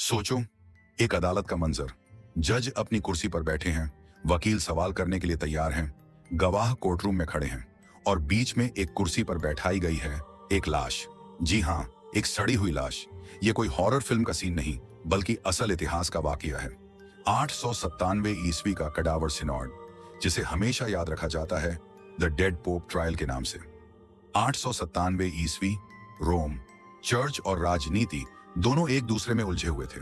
सोचो, एक अदालत का मंजर। जज अपनी कुर्सी पर बैठे हैं, वकील सवाल करने के लिए तैयार हैं, गवाह कोर्टरूम में खड़े हैं और बीच में एक कुर्सी पर बैठाई गई है एक लाश। जी हाँ, एक सड़ी हुई लाश। ये कोई हॉरर फिल्म का सीन नहीं, बल्कि असल इतिहास का वाकया है। 897 ईस्वी का कडावर सिनॉड, जिसे हमेशा याद रखा जाता है द डेड पोप ट्रायल के नाम से। 897 ईस्वी, रोम, चर्च और राजनीति दोनों एक दूसरे में उलझे हुए थे।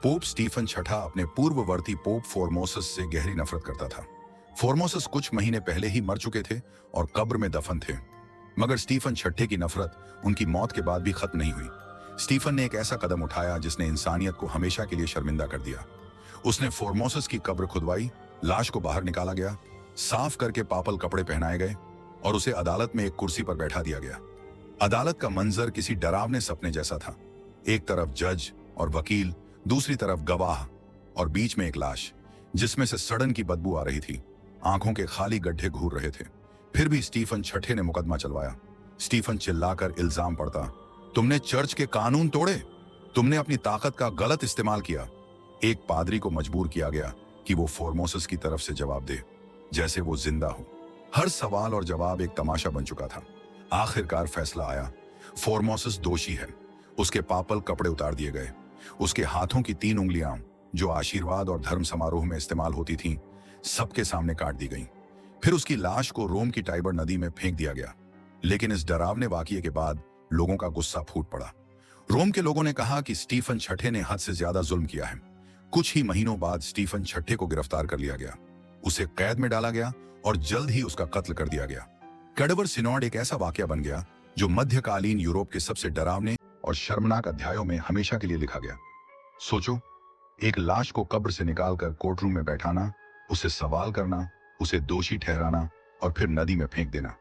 पोप स्टीफन छठा अपने पूर्ववर्ती पोप फोर्मोसस से गहरी नफरत करता था। फोर्मोसस कुछ महीने पहले ही मर चुके थे और कब्र में दफन थे, मगर स्टीफन छठे की नफरत उनकी मौत के बाद भी खत्म नहीं हुई। स्टीफन ने एक ऐसा कदम उठाया जिसने इंसानियत को हमेशा के लिए शर्मिंदा कर दिया। उसने फोर्मोसस की कब्र खुदवाई, लाश को बाहर निकाला गया, साफ करके पापल कपड़े पहनाए गए और उसे अदालत में एक कुर्सी पर बैठा दिया गया। अदालत का मंजर किसी डरावने सपने जैसा था। एक तरफ जज और वकील, दूसरी तरफ गवाह और बीच में एक लाश जिसमें से सड़न की बदबू आ रही थी। आंखों के खाली गड्ढे घूर रहे थे। फिर भी स्टीफन छठे ने मुकदमा चलवाया। स्टीफन चिल्लाकर इल्जाम पड़ता, तुमने चर्च के कानून तोड़े, तुमने अपनी ताकत का गलत इस्तेमाल किया। एक पादरी को मजबूर किया गया कि वो फोर्मोसस की तरफ से जवाब दे, जैसे वो जिंदा हो। हर सवाल और जवाब एक तमाशा बन चुका था। आखिरकार फैसला आया, फोर्मोसस दोषी है। उसके पापल कपड़े उतार दिए गए। उसके हाथों की 3 उंगलियां, जो आशीर्वाद और धर्म समारोह में इस्तेमाल होती थीं, सबके सामने काट दी गईं। फिर उसकी लाश को रोम की टाइबर नदी में फेंक दिया गया। लेकिन इस डरावने वाकये के बाद लोगों का गुस्सा फूट पड़ा। रोम के लोगों ने कहा कि स्टीफन छठे ने हद से ज्यादा जुल्म किया है। कुछ ही महीनों बाद स्टीफन छठे को गिरफ्तार कर लिया गया, उसे कैद में डाला गया और जल्द ही उसका कत्ल कर दिया गया। कडावर सिनॉड एक ऐसा वाकया बन गया जो मध्यकालीन यूरोप के सबसे डरावने और शर्मनाक अध्यायों में हमेशा के लिए लिखा गया। सोचो, एक लाश को कब्र से निकालकर कोर्टरूम में बैठाना, उसे सवाल करना, उसे दोषी ठहराना और फिर नदी में फेंक देना।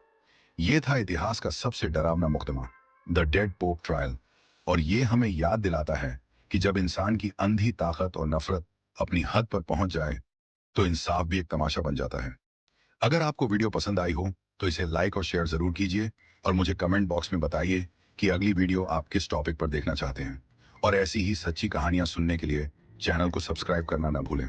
यह था इतिहास का सबसे डरावना मुकदमा, द डेड पोप ट्रायल। और यह हमें याद दिलाता है कि जब इंसान की अंधी ताकत और नफरत अपनी हद पर पहुंच जाए तो इंसाफ भी एक तमाशा बन जाता है। अगर आपको वीडियो पसंद आई हो तो इसे लाइक और शेयर जरूर कीजिए और मुझे कमेंट बॉक्स में बताइए कि अगली वीडियो आप किस टॉपिक पर देखना चाहते हैं। और ऐसी ही सच्ची कहानियां सुनने के लिए चैनल को सब्सक्राइब करना ना भूलें।